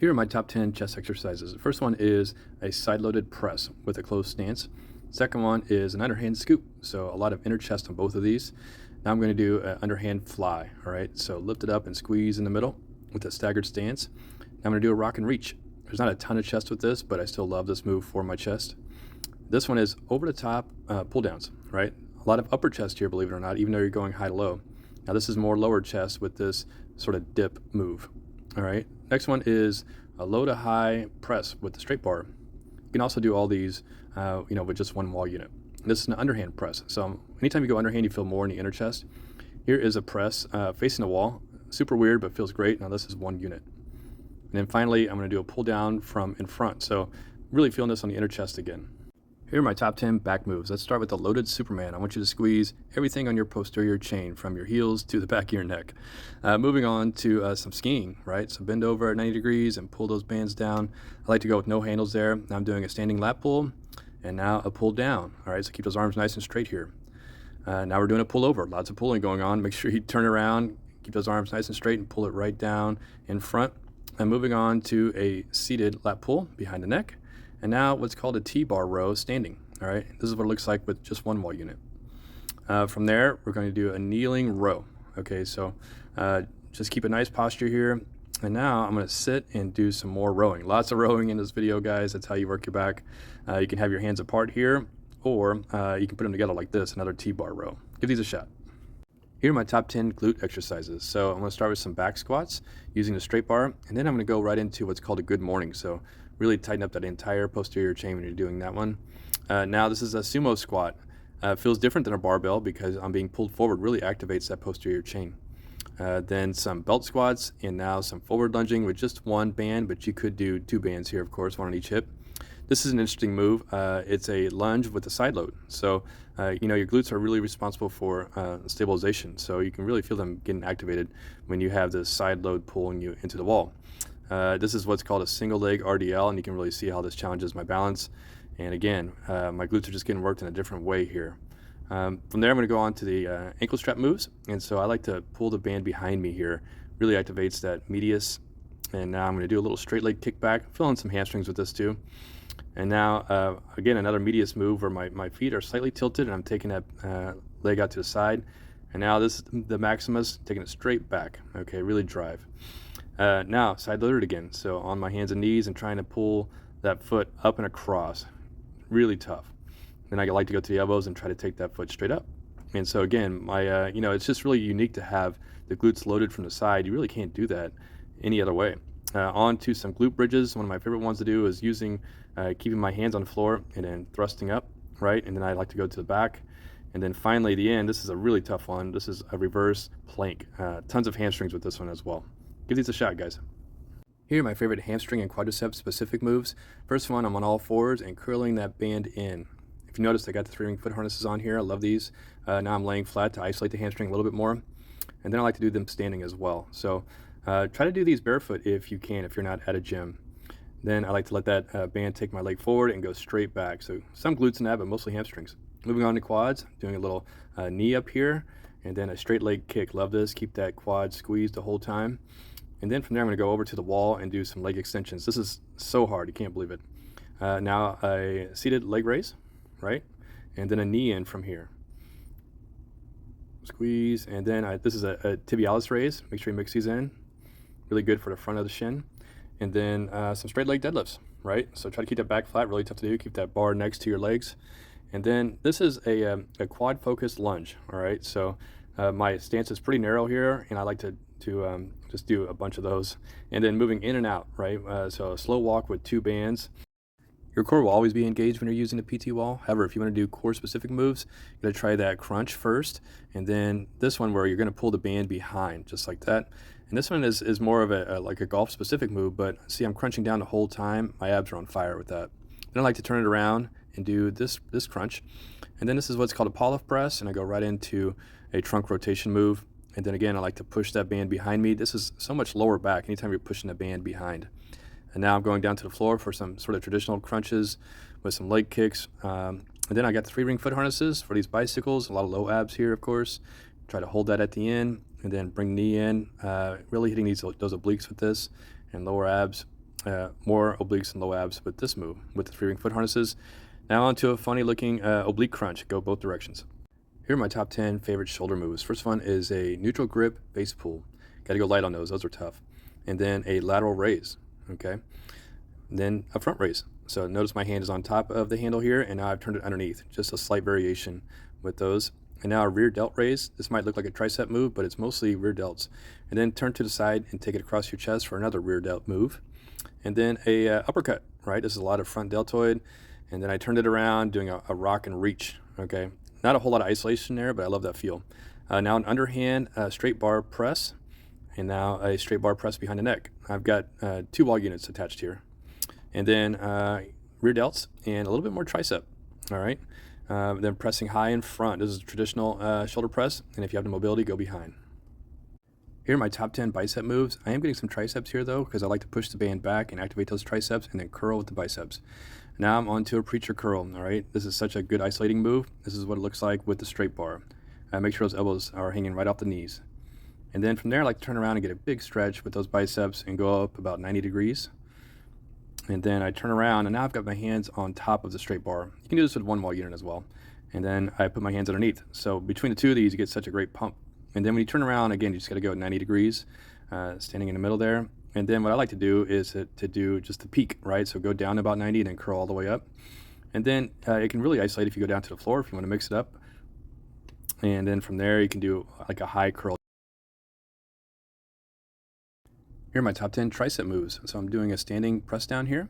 Here are my top 10 chest exercises. The first one is a side-loaded press with a closed stance. Second one is an underhand scoop, so a lot of inner chest on both of these. Now I'm going to do an underhand fly, all right? So lift it up and squeeze in the middle with a staggered stance. Now I'm going to do a rock and reach. There's not a ton of chest with this, but I still love this move for my chest. This one is over the top pull downs, right? A lot of upper chest here, believe it or not, even though you're going high to low. Now this is more lower chest with this sort of dip move, all right? Next one is a low to high press with the straight bar. You can also do all these, with just one wall unit. This is an underhand press. So anytime you go underhand, you feel more in the inner chest. Here is a press facing the wall. Super weird, but feels great. Now this is one unit. And then finally, I'm going to do a pull down from in front. So really feeling this on the inner chest again. Here are my top 10 back moves. Let's start with the loaded Superman. I want you to squeeze everything on your posterior chain from your heels to the back of your neck. Moving on to some skiing, right? So bend over at 90 degrees and pull those bands down. I like to go with no handles there. Now I'm doing a standing lat pull and now a pull down. All right, so keep those arms nice and straight here. Now we're doing a pull over. Lots of pulling going on. Make sure you turn around, keep those arms nice and straight and pull it right down in front. And moving on to a seated lat pull behind the neck. And now what's called a T-bar row standing, all right? This is what it looks like with just one wall unit. From there, we're going to do a kneeling row, okay? So just keep a nice posture here. And now I'm going to sit and do some more rowing. Lots of rowing in this video, guys. That's how you work your back. You can have your hands apart here, or you can put them together like this, another T-bar row. Give these a shot. Here are my top 10 glute exercises. So I'm going to start with some back squats using the straight bar, and then I'm going to go right into what's called a good morning. So really tighten up that entire posterior chain when you're doing that one. Now this is a sumo squat. Feels different than a barbell because I'm being pulled forward, really activates that posterior chain. Then some belt squats, and now some forward lunging with just one band, but you could do two bands here, of course, one on each hip. This is an interesting move. It's a lunge with a side load. So, your glutes are really responsible for stabilization. So you can really feel them getting activated when you have this side load pulling you into the wall. This is what's called a single leg RDL, and you can really see how this challenges my balance. And again, my glutes are just getting worked in a different way here. From there, I'm going to go on to the ankle strap moves. And so I like to pull the band behind me here. Really activates that medius. And now I'm going to do a little straight leg kickback, filling some hamstrings with this too. And now, again, another medius move where my feet are slightly tilted and I'm taking that leg out to the side. And now this is the maximus, taking it straight back. Okay, really drive. Now, side loaded again. So on my hands and knees and trying to pull that foot up and across. Really tough. Then I like to go to the elbows and try to take that foot straight up. And so again, it's just really unique to have the glutes loaded from the side. You really can't do that any other way. On to some glute bridges. One of my favorite ones to do is keeping my hands on the floor and then thrusting up, right? And then I like to go to the back. And then finally, the end, this is a really tough one. This is a reverse plank. Tons of hamstrings with this one as well. Give these a shot, guys. Here are my favorite hamstring and quadricep specific moves. First one, I'm on all fours and curling that band in. If you notice, I got the 3-ring foot harnesses on here. I love these. Now I'm laying flat to isolate the hamstring a little bit more. And then I like to do them standing as well. So try to do these barefoot if you can, if you're not at a gym. Then I like to let that band take my leg forward and go straight back. So some glutes in that, but mostly hamstrings. Moving on to quads, doing a little knee up here, and then a straight leg kick. Love this. Keep that quad squeezed the whole time. And then from there, I'm going to go over to the wall and do some leg extensions. This is so hard. You can't believe it. Now a seated leg raise, right? And then a knee in from here. Squeeze. And then this is a tibialis raise. Make sure you mix these in. Really good for the front of the shin. And then some straight leg deadlifts, right? So try to keep that back flat. Really tough to do. Keep that bar next to your legs. And then this is a quad focused lunge, all right? So my stance is pretty narrow here, and I like to just do a bunch of those. And then moving in and out, right? So a slow walk with two bands. Your core will always be engaged when you're using the PTwall. However, if you want to do core specific moves, you got to try that crunch first, and then this one where you're going to pull the band behind, just like that. And this one is more of like a golf specific move, but see, I'm crunching down the whole time. My abs are on fire with that. Then I like to turn it around and do this crunch. And then this is what's called a pull-off press, and I go right into a trunk rotation move. And then again, I like to push that band behind me. This is so much lower back anytime you're pushing the band behind. And now I'm going down to the floor for some sort of traditional crunches with some leg kicks. And then I got the 3-ring foot harnesses for these bicycles. A lot of low abs here, of course. Try to hold that at the end and then bring knee in. Really hitting those obliques with this and lower abs. more obliques and low abs with this move, with the 3-ring foot harnesses. Now onto a funny looking oblique crunch, go both directions. Here are my top 10 favorite shoulder moves. First one is a neutral grip base pull. Gotta go light on those are tough. And then a lateral raise, okay? And then a front raise. So notice my hand is on top of the handle here, and now I've turned it underneath. Just a slight variation with those. And now a rear delt raise. This might look like a tricep move, but it's mostly rear delts. And then turn to the side and take it across your chest for another rear delt move. And then a uppercut, right? This is a lot of front deltoid. And then I turned it around doing a rock and reach, okay? Not a whole lot of isolation there, but I love that feel. Now an underhand straight bar press, and now a straight bar press behind the neck. I've got 2 wall units attached here. And then rear delts and a little bit more tricep, all right? Then pressing high in front. This is a traditional shoulder press, and if you have the mobility, go behind. Here are my top 10 bicep moves. I am getting some triceps here though, because I like to push the band back and activate those triceps and then curl with the biceps. Now I'm on to a preacher curl, all right? This is such a good isolating move. This is what it looks like with the straight bar. Make sure those elbows are hanging right off the knees. And then from there, I like to turn around and get a big stretch with those biceps and go up about 90 degrees. And then I turn around, and now I've got my hands on top of the straight bar. You can do this with 1 wall unit as well. And then I put my hands underneath. So between the two of these, you get such a great pump. And then when you turn around, again, you just got to go at 90 degrees, standing in the middle there. And then what I like to do is to do just the peak, right? So go down about 90 and then curl all the way up. And then it can really isolate if you go down to the floor if you want to mix it up. And then from there, you can do like a high curl. Here are my top 10 tricep moves. So I'm doing a standing press down here,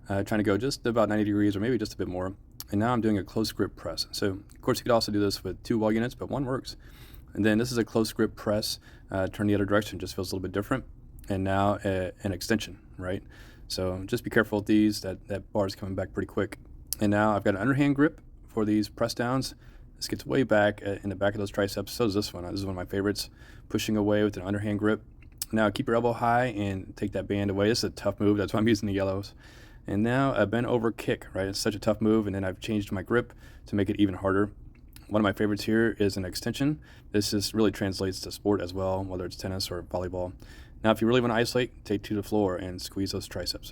trying to go just about 90 degrees or maybe just a bit more. And now I'm doing a close grip press. So of course you could also do this with 2 wall units, but 1 works. And then this is a close grip press, turn the other direction, just feels a little bit different. And now an extension, right? So just be careful with these, that bar is coming back pretty quick. And now I've got an underhand grip for these press downs. This gets way back in the back of those triceps. So does this one. This is one of my favorites, pushing away with an underhand grip. Now keep your elbow high and take that band away. This is a tough move, that's why I'm using the yellows. And now a bend over kick, right? It's such a tough move, and then I've changed my grip to make it even harder. One of my favorites here is an extension. This just really translates to sport as well, whether it's tennis or volleyball. Now if you really want to isolate, take 2 to the floor and squeeze those triceps.